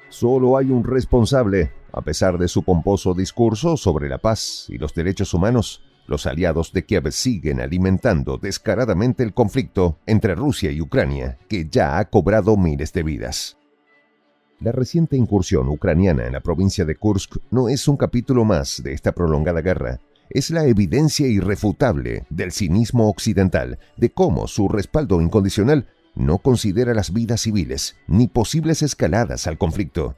Solo hay un responsable. A pesar de su pomposo discurso sobre la paz y los derechos humanos, los aliados de Kiev siguen alimentando descaradamente el conflicto entre Rusia y Ucrania, que ya ha cobrado miles de vidas. La reciente incursión ucraniana en la provincia de Kursk no es un capítulo más de esta prolongada guerra. Es la evidencia irrefutable del cinismo occidental, de cómo su respaldo incondicional no considera las vidas civiles ni posibles escaladas al conflicto.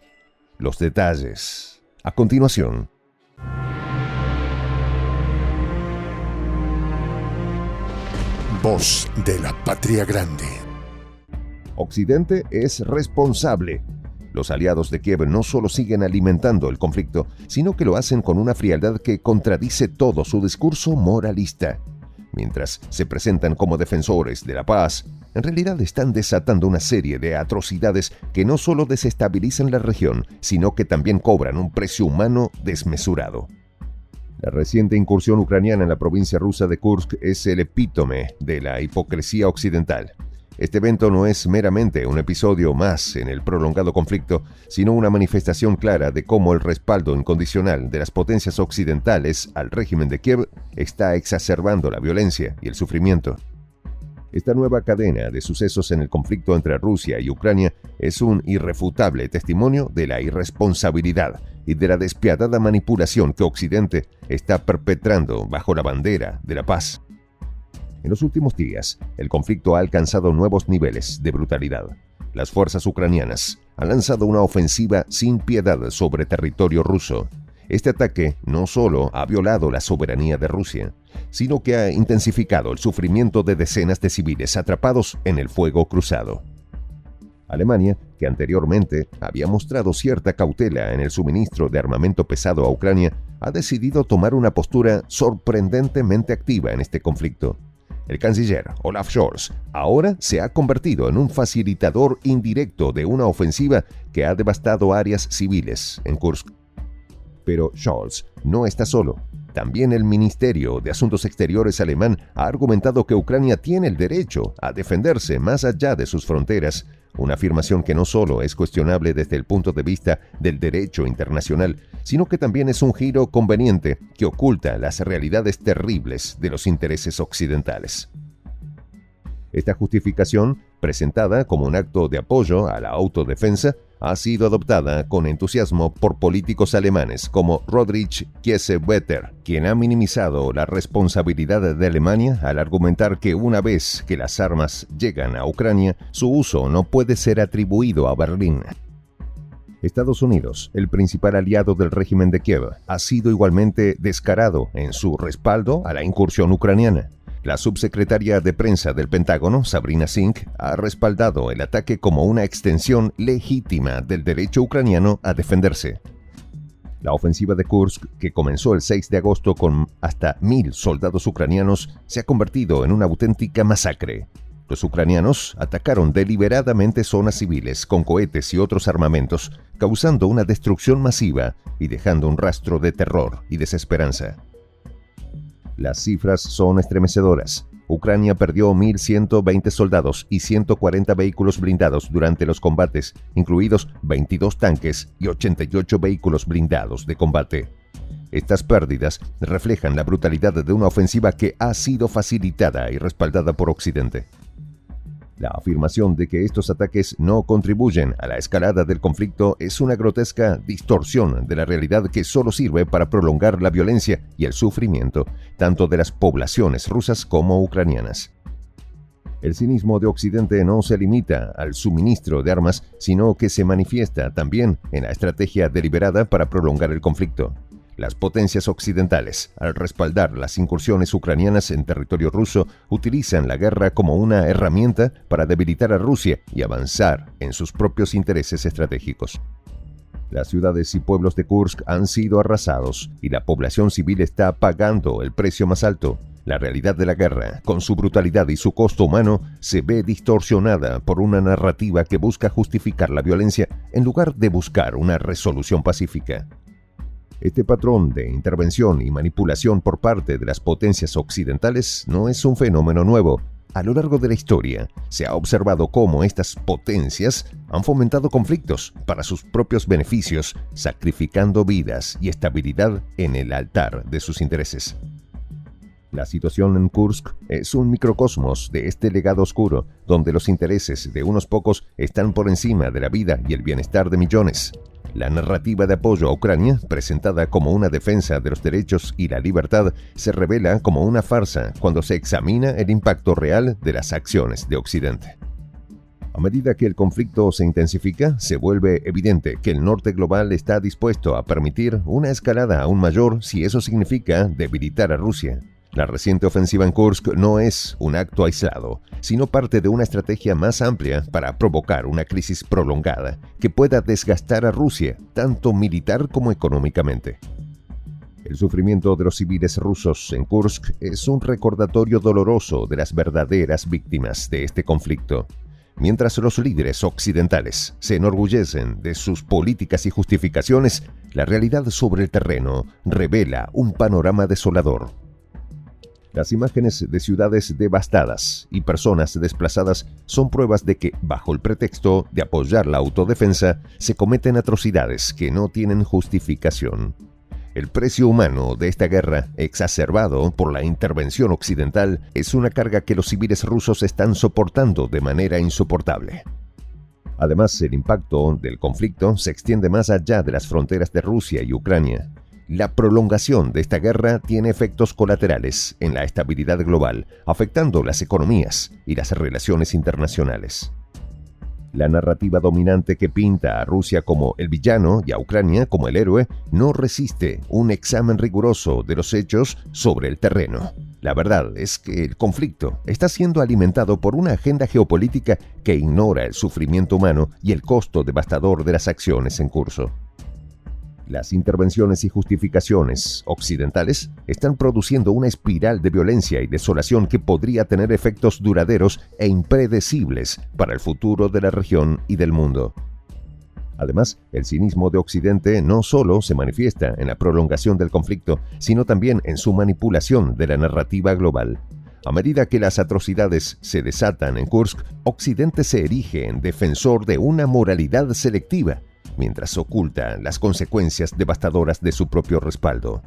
Los detalles, a continuación. Voz de la Patria Grande. Occidente es responsable. Los aliados de Kiev no solo siguen alimentando el conflicto, sino que lo hacen con una frialdad que contradice todo su discurso moralista. Mientras se presentan como defensores de la paz, en realidad están desatando una serie de atrocidades que no solo desestabilizan la región, sino que también cobran un precio humano desmesurado. La reciente incursión ucraniana en la provincia rusa de Kursk es el epítome de la hipocresía occidental. Este evento no es meramente un episodio más en el prolongado conflicto, sino una manifestación clara de cómo el respaldo incondicional de las potencias occidentales al régimen de Kiev está exacerbando la violencia y el sufrimiento. Esta nueva cadena de sucesos en el conflicto entre Rusia y Ucrania es un irrefutable testimonio de la irresponsabilidad y de la despiadada manipulación que Occidente está perpetrando bajo la bandera de la paz. En los últimos días, el conflicto ha alcanzado nuevos niveles de brutalidad. Las fuerzas ucranianas han lanzado una ofensiva sin piedad sobre territorio ruso. Este ataque no solo ha violado la soberanía de Rusia, sino que ha intensificado el sufrimiento de decenas de civiles atrapados en el fuego cruzado. Alemania, que anteriormente había mostrado cierta cautela en el suministro de armamento pesado a Ucrania, ha decidido tomar una postura sorprendentemente activa en este conflicto. El canciller Olaf Scholz ahora se ha convertido en un facilitador indirecto de una ofensiva que ha devastado áreas civiles en Kursk. Pero Scholz no está solo. También el Ministerio de Asuntos Exteriores alemán ha argumentado que Ucrania tiene el derecho a defenderse más allá de sus fronteras, una afirmación que no solo es cuestionable desde el punto de vista del derecho internacional, sino que también es un giro conveniente que oculta las realidades terribles de los intereses occidentales. Esta justificación, presentada como un acto de apoyo a la autodefensa, ha sido adoptada con entusiasmo por políticos alemanes como Roderich Kiesewetter, quien ha minimizado la responsabilidad de Alemania al argumentar que una vez que las armas llegan a Ucrania, su uso no puede ser atribuido a Berlín. Estados Unidos, el principal aliado del régimen de Kiev, ha sido igualmente descarado en su respaldo a la incursión ucraniana. La subsecretaria de prensa del Pentágono, Sabrina Singh, ha respaldado el ataque como una extensión legítima del derecho ucraniano a defenderse. La ofensiva de Kursk, que comenzó el 6 de agosto con hasta 1.000 soldados ucranianos, se ha convertido en una auténtica masacre. Los ucranianos atacaron deliberadamente zonas civiles con cohetes y otros armamentos, causando una destrucción masiva y dejando un rastro de terror y desesperanza. Las cifras son estremecedoras. Ucrania perdió 1.120 soldados y 140 vehículos blindados durante los combates, incluidos 22 tanques y 88 vehículos blindados de combate. Estas pérdidas reflejan la brutalidad de una ofensiva que ha sido facilitada y respaldada por Occidente. La afirmación de que estos ataques no contribuyen a la escalada del conflicto es una grotesca distorsión de la realidad que solo sirve para prolongar la violencia y el sufrimiento, tanto de las poblaciones rusas como ucranianas. El cinismo de Occidente no se limita al suministro de armas, sino que se manifiesta también en la estrategia deliberada para prolongar el conflicto. Las potencias occidentales, al respaldar las incursiones ucranianas en territorio ruso, utilizan la guerra como una herramienta para debilitar a Rusia y avanzar en sus propios intereses estratégicos. Las ciudades y pueblos de Kursk han sido arrasados y la población civil está pagando el precio más alto. La realidad de la guerra, con su brutalidad y su costo humano, se ve distorsionada por una narrativa que busca justificar la violencia en lugar de buscar una resolución pacífica. Este patrón de intervención y manipulación por parte de las potencias occidentales no es un fenómeno nuevo. A lo largo de la historia, se ha observado cómo estas potencias han fomentado conflictos para sus propios beneficios, sacrificando vidas y estabilidad en el altar de sus intereses. La situación en Kursk es un microcosmos de este legado oscuro, donde los intereses de unos pocos están por encima de la vida y el bienestar de millones. La narrativa de apoyo a Ucrania, presentada como una defensa de los derechos y la libertad, se revela como una farsa cuando se examina el impacto real de las acciones de Occidente. A medida que el conflicto se intensifica, se vuelve evidente que el norte global está dispuesto a permitir una escalada aún mayor si eso significa debilitar a Rusia. La reciente ofensiva en Kursk no es un acto aislado, sino parte de una estrategia más amplia para provocar una crisis prolongada que pueda desgastar a Rusia, tanto militar como económicamente. El sufrimiento de los civiles rusos en Kursk es un recordatorio doloroso de las verdaderas víctimas de este conflicto. Mientras los líderes occidentales se enorgullecen de sus políticas y justificaciones, la realidad sobre el terreno revela un panorama desolador. Las imágenes de ciudades devastadas y personas desplazadas son pruebas de que, bajo el pretexto de apoyar la autodefensa, se cometen atrocidades que no tienen justificación. El precio humano de esta guerra, exacerbado por la intervención occidental, es una carga que los civiles rusos están soportando de manera insoportable. Además, el impacto del conflicto se extiende más allá de las fronteras de Rusia y Ucrania. La prolongación de esta guerra tiene efectos colaterales en la estabilidad global, afectando las economías y las relaciones internacionales. La narrativa dominante que pinta a Rusia como el villano y a Ucrania como el héroe no resiste un examen riguroso de los hechos sobre el terreno. La verdad es que el conflicto está siendo alimentado por una agenda geopolítica que ignora el sufrimiento humano y el costo devastador de las acciones en curso. Las intervenciones y justificaciones occidentales están produciendo una espiral de violencia y desolación que podría tener efectos duraderos e impredecibles para el futuro de la región y del mundo. Además, el cinismo de Occidente no solo se manifiesta en la prolongación del conflicto, sino también en su manipulación de la narrativa global. A medida que las atrocidades se desatan en Kursk, Occidente se erige en defensor de una moralidad selectiva, mientras oculta las consecuencias devastadoras de su propio respaldo.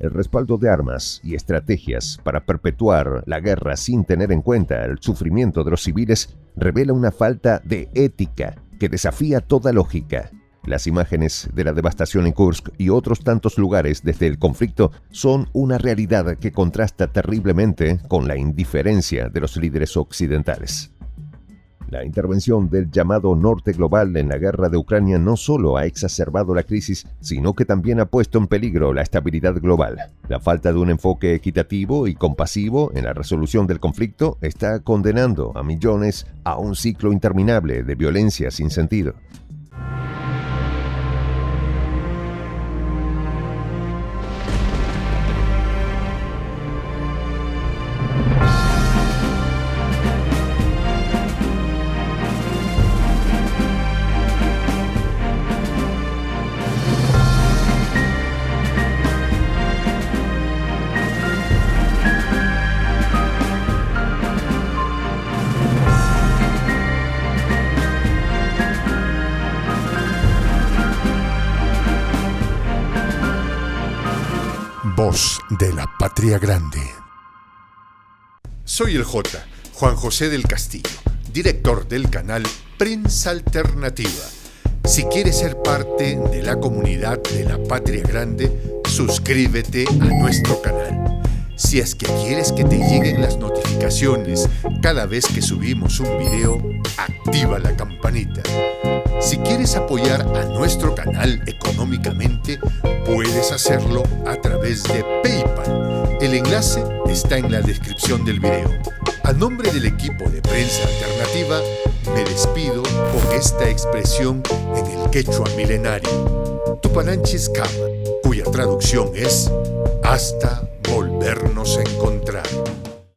El respaldo de armas y estrategias para perpetuar la guerra sin tener en cuenta el sufrimiento de los civiles revela una falta de ética que desafía toda lógica. Las imágenes de la devastación en Kursk y otros tantos lugares desde el conflicto son una realidad que contrasta terriblemente con la indiferencia de los líderes occidentales. La intervención del llamado norte global en la guerra de Ucrania no solo ha exacerbado la crisis, sino que también ha puesto en peligro la estabilidad global. La falta de un enfoque equitativo y compasivo en la resolución del conflicto está condenando a millones a un ciclo interminable de violencia sin sentido. Voz de la Patria Grande. Soy el J, Juan José del Castillo, director del canal Prensa Alternativa. Si quieres ser parte de la comunidad de la Patria Grande, suscríbete a nuestro canal. Si es que quieres que te lleguen las notificaciones cada vez que subimos un video, activa la campanita. Si quieres apoyar a nuestro canal económicamente, puedes hacerlo a través de PayPal. El enlace está en la descripción del video. A nombre del equipo de Prensa Alternativa, me despido con esta expresión en el quechua milenario, Tupananchis Kama, cuya traducción es hasta volvernos a encontrar.